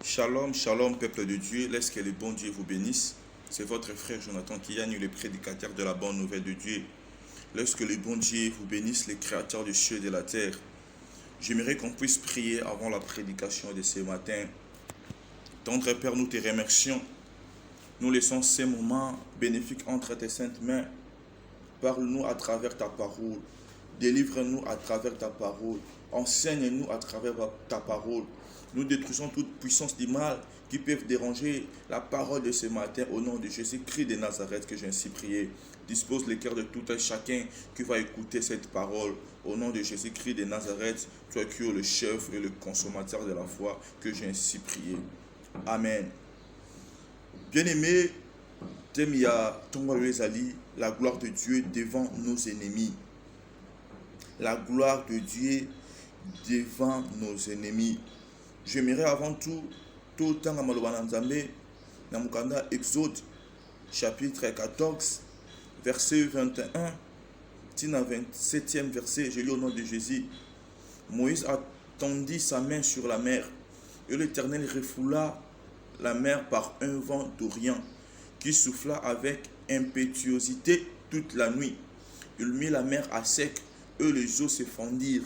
Shalom, shalom, peuple de Dieu. Laisse que le bon Dieu vous bénisse. C'est votre frère Jonathan Kiyagne, le prédicateur de la bonne nouvelle de Dieu. Laisse que le bon Dieu vous bénisse, le créateur du ciel et de la terre. J'aimerais qu'on puisse prier avant la prédication de ce matin. Tendre Père, nous te remercions. Nous laissons ces moments bénéfiques entre tes saintes mains. Parle-nous à travers ta parole. Délivre-nous à travers ta parole. Enseigne-nous à travers ta parole. Nous détruisons toute puissance du mal qui peuvent déranger la parole de ce matin au nom de Jésus-Christ de Nazareth que j'ai ainsi prié. Dispose le cœur de tout un chacun qui va écouter cette parole. Au nom de Jésus-Christ de Nazareth, toi qui es le chef et le consommateur de la foi que j'ai ainsi prié. Amen. Bien-aimés, Temia Tonga Lezali, la gloire de Dieu devant nos ennemis. La gloire de Dieu devant nos ennemis. J'aimerais avant tout temps à Maloba Nzambe, Namukanda Exode, chapitre 14, verset 21, tina 27e verset, je lis au nom de Jésus. Moïse tendit sa main sur la mer, et l'Éternel refoula la mer par un vent d'Orient, qui souffla avec impétuosité toute la nuit. Il mit la mer à sec, et les eaux se fendirent.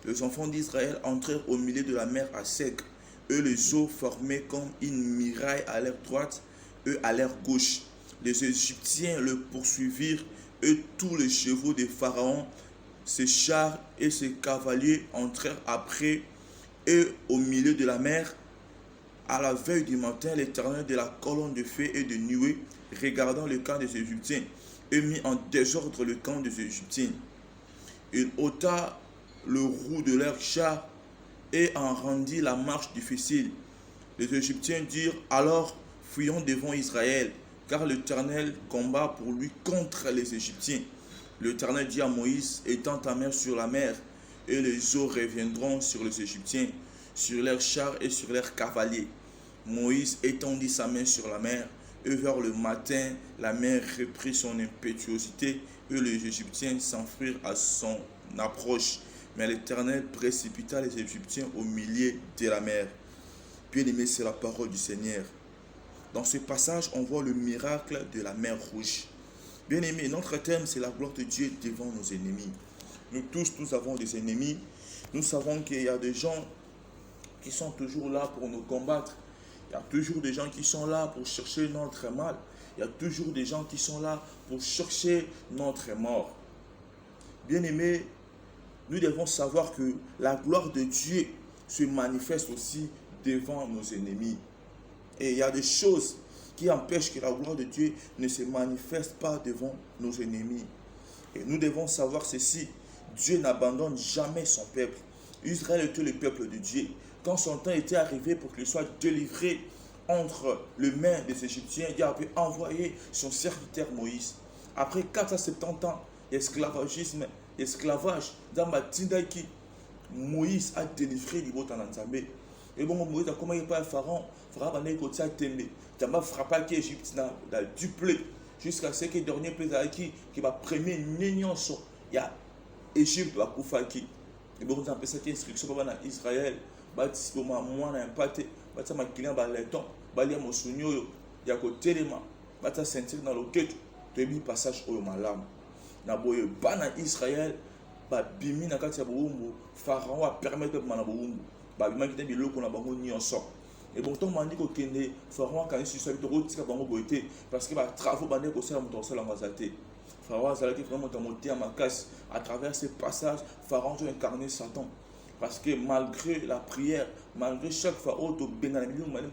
Les enfants d'Israël entrèrent au milieu de la mer à sec, et les eaux formaient comme une muraille à l'air droite et à l'air gauche. Les Égyptiens le poursuivirent, et tous les chevaux de Pharaon, ses chars et ses cavaliers entrèrent après, et au milieu de la mer. À la veille du matin, l'Éternel de la colonne de feu et de nuée, regardant le camp des Égyptiens, et mit en désordre le camp des Égyptiens. Il ôta le roue de leur char et en rendit la marche difficile. Les Égyptiens dirent alors: fuyons devant Israël, car l'Éternel combat pour lui contre les Égyptiens. L'Éternel dit à Moïse: étends ta main sur la mer, et les eaux reviendront sur les Égyptiens, sur leurs chars et sur leurs cavaliers. Moïse étendit sa main sur la mer, et vers le matin, la mer reprit son impétuosité, et les Égyptiens s'enfuirent à son approche. Mais l'Éternel précipita les Égyptiens au milieu de la mer. Bien-aimé, c'est la parole du Seigneur. Dans ce passage, on voit le miracle de la mer rouge. Bien-aimé, notre thème, c'est la gloire de Dieu devant nos ennemis. Nous tous, nous avons des ennemis. Nous savons qu'il y a des gens qui sont toujours là pour nous combattre. Il y a toujours des gens qui sont là pour chercher notre mal. Il y a toujours des gens qui sont là pour chercher notre mort. Bien-aimé, nous devons savoir que la gloire de Dieu se manifeste aussi devant nos ennemis. Et il y a des choses qui empêchent que la gloire de Dieu ne se manifeste pas devant nos ennemis. Et nous devons savoir ceci: Dieu n'abandonne jamais son peuple. Israël était le peuple de Dieu. Quand son temps était arrivé pour qu'il soit délivré entre les mains des Égyptiens, Dieu avait envoyé son serviteur Moïse. Après 470 ans esclavage dans Matindaki, Moïse a délivré l'Ibota Nzambe. Et bon, Moïse a commencé par Pharaon. Pharaon a écouté à Tembe. Tamba frappa qui Égypte dans le duplé. Jusqu'à ce que le dernier président qui va premier négnon. Il y a Égypte va Koufaki. Et bon, on a fait cette instruction pour Israël. Bati pour moi na impacté. Bati ma client ba leton. Bali mo sunyo ya ko telema. Bati sentir dans le quête. Tebi passage au malam. Na boye bana Israël ba bimi na kati ya boumbu. Pharaon a permettre de mana boumbu. Ba bima ki te biloko na bango nyonso. Et bon tant mandi ko kende Pharaon quand il se soit tika bango boité parce que ba travaux bande ko sala moto sala ngazate. Pharaon a zalaki vraiment monter à ma casse à travers ces passages. Pharaon a incarné Satan. Parce que malgré la prière, malgré chaque fois où tu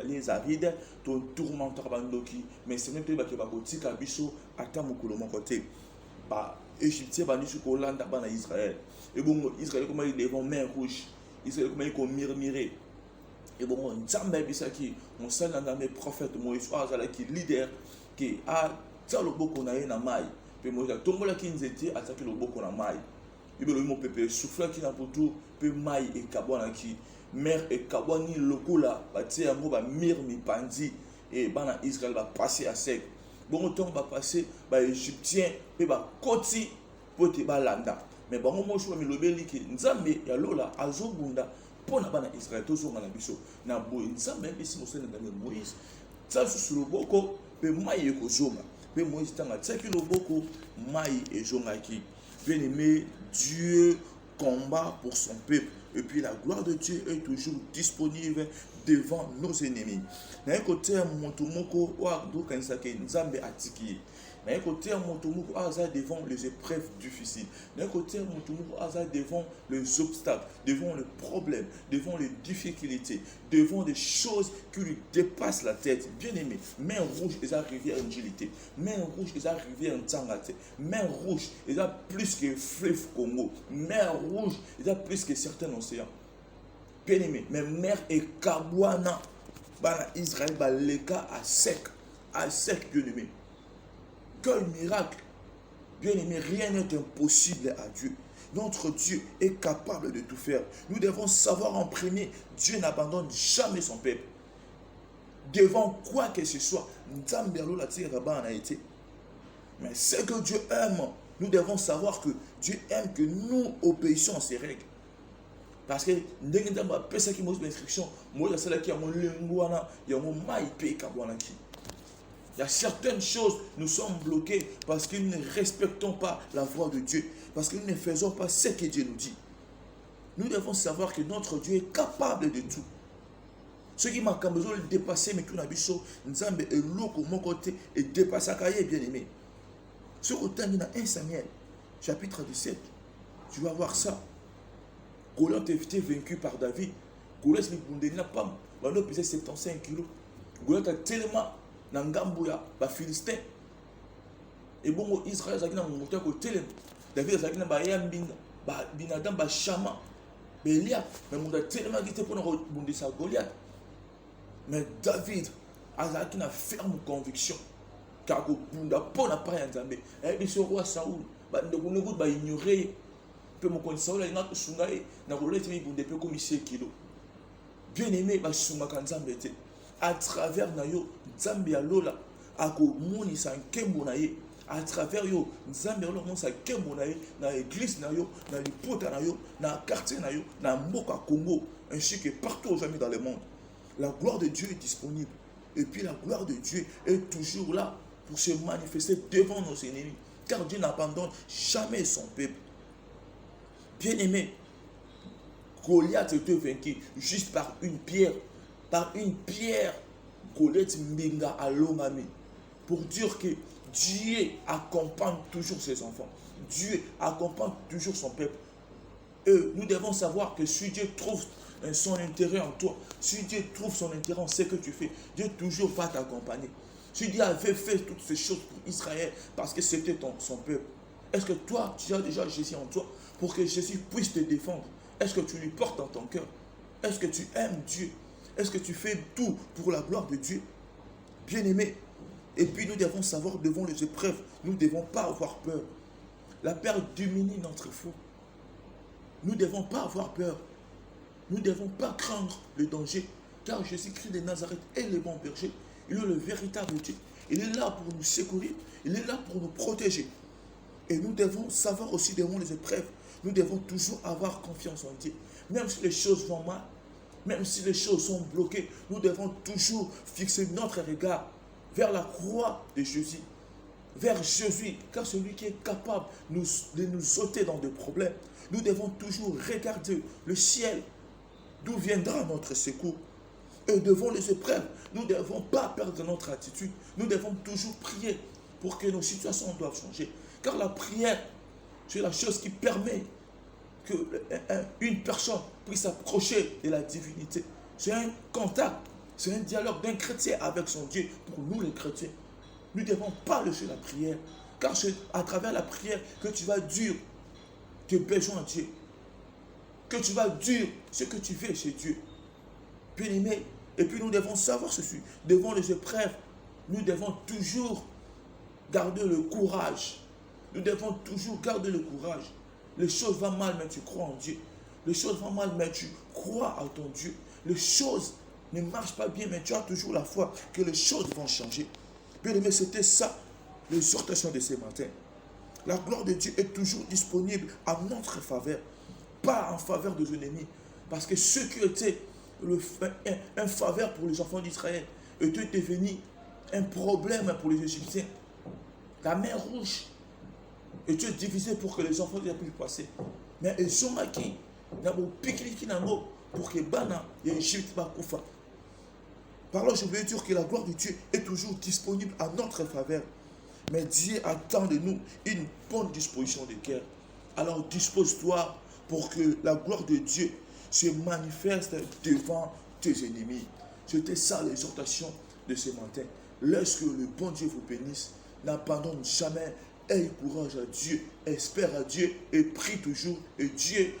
les arides, tu tourmenteur bandoki, mais c'est même que tu vas côté kabiso attends mon colomon côté. Bah Égyptien bani sur Hollande dans Israël. Et bon Israël comment ils devant mer rouge. Israël comment ils murmurer. Et bon Nzambe bisaki, on sait dans mes prophètes Moïse qui leader qui a ça le boko na na mai. Puis Moïse tombola qui nzete attaquer le boko na mai. Il veut le peuple souffler qui n'a pas tout peu maille et kabwana qui mer et kabwani lokola bati yango ba mir mi pandi et bana Israël va passer à sec. Bon temps va passer ba égyptien pe ba koti pote ba landa. Mais bon mo choua mi lobeli ki nzambe ya lola azobunda mpo na bana Israël tozonga na biso na boye nzambe ayebisi mosali na ngai Moïse tia lisusu loboko mpe mai ekozonga mpe Moïse ntango atiaki loboko mai ezongaki. Bien aimé, Dieu combat pour son peuple et puis la gloire de Dieu est toujours disponible devant nos ennemis. Na côté moto moko wa do kanisa ke nzambe atiki. Na côté moto moko aza devant les épreuves difficiles. Na côté moto moko aza devant les obstacles, devant les problèmes, devant les difficultés, devant des choses qui lui dépassent la tête. Bien aimé, main rouge est arrivée à Angélité. Main rouge est arrivée à Tsangate. Main rouge est plus que fleuve Congo. Main rouge est plus que certains océans. Bien aimé, mais mer et Kabouana, Israël, les cas à sec, bien aimé. Quel miracle! Bien aimé, rien n'est impossible à Dieu. Notre Dieu est capable de tout faire. Nous devons savoir en premier, Dieu n'abandonne jamais son peuple. Devant quoi que ce soit, mais ce que Dieu aime, nous devons savoir que Dieu aime que nous obéissions à ses règles. Parce que il y a certaines choses, nous sommes bloqués parce que nous ne respectons pas la voix de Dieu, parce que nous ne faisons pas ce que Dieu nous dit. Nous devons savoir que notre Dieu est capable de tout. Ce qui m'a besoin de dépasser, mais qu'on a vu Nzambe est loco mon côté et dépasse à cahier, bien aimé. Ce côté, il y a 1 Samuel, chapitre 17. Tu vas voir ça. Goliath a été vaincu par David. Goliath n'a pas pesé 75 kilos. Goliath a tellement Nangambouya, Philistin. Et bon, Israël a monté à côté. David a dit Binadam, Chama. Mais il y a tellement quitté pour nous sa Goliath. Mais David a une ferme conviction. Car Bunda n'a pas un et ce roi Saoul, il va ignorer. Bien aimé, à travers Nayo, Nzambe Lola, à travers yo, Nzambe Lola, na l'église Nayo, na l'hypothèse Nayo, na quartier Nayo, na Mboka Congo, ainsi que partout jamais dans le monde. La gloire de Dieu est disponible. Et puis la gloire de Dieu est toujours là pour se manifester devant nos ennemis. Car Dieu n'abandonne jamais son peuple. Bien-aimé, Goliath était vaincu juste par une pierre. Par une pierre, Goliath Mbinga à Longami. Pour dire que Dieu accompagne toujours ses enfants. Dieu accompagne toujours son peuple. Et nous devons savoir que si Dieu trouve son intérêt en toi, si Dieu trouve son intérêt en ce que tu fais, Dieu toujours va t'accompagner. Si Dieu avait fait toutes ces choses pour Israël parce que c'était son peuple, est-ce que toi, tu as déjà Jésus en toi pour que Jésus puisse te défendre? Est-ce que tu lui portes dans ton cœur? Est-ce que tu aimes Dieu? Est-ce que tu fais tout pour la gloire de Dieu? Bien-aimé. Et puis nous devons savoir devant les épreuves, nous ne devons pas avoir peur. La peur diminue notre foi. Nous ne devons pas avoir peur. Nous ne devons pas craindre le danger. Car Jésus-Christ de Nazareth est le bon berger. Il est le véritable Dieu. Il est là pour nous secourir. Il est là pour nous protéger. Et nous devons savoir aussi devant les épreuves, nous devons toujours avoir confiance en Dieu. Même si les choses vont mal, même si les choses sont bloquées, nous devons toujours fixer notre regard vers la croix de Jésus. Vers Jésus, car celui qui est capable de nous ôter dans des problèmes. Nous devons toujours regarder le ciel, d'où viendra notre secours. Et devant les épreuves, nous ne devons pas perdre notre attitude. Nous devons toujours prier pour que nos situations doivent changer. Car la prière, c'est la chose qui permet qu'une personne puisse s'approcher de la divinité. C'est un contact, c'est un dialogue d'un chrétien avec son Dieu pour nous les chrétiens. Nous ne devons pas laisser la prière. Car c'est à travers la prière que tu vas dire tes besoins à Dieu. Que tu vas dire ce que tu fais chez Dieu. Bien-aimé, et puis nous devons savoir ceci. Devant les épreuves, nous devons toujours garder le courage. Nous devons toujours garder le courage. Les choses vont mal, mais tu crois en Dieu. Les choses vont mal, mais tu crois à ton Dieu. Les choses ne marchent pas bien, mais tu as toujours la foi que les choses vont changer. Bien-aimé, c'était ça, l'exhortation de ce matin. La gloire de Dieu est toujours disponible à notre faveur, pas en faveur des ennemis. Parce que ce qui était un faveur pour les enfants d'Israël était devenu un problème pour les Égyptiens. La mer rouge était divisée pour que les enfants puissent passer. Mais ils ont marqué pour que Bana et Égypte va koufa. Par là, je veux dire que la gloire de Dieu est toujours disponible à notre faveur. Mais Dieu attend de nous une bonne disposition de cœur. Alors dispose-toi pour que la gloire de Dieu se manifeste devant tes ennemis. C'était ça l'exhortation de ce matin. Lorsque le bon Dieu vous bénisse, n'abandonne jamais, aie courage à Dieu, espère à Dieu et prie toujours. Et Dieu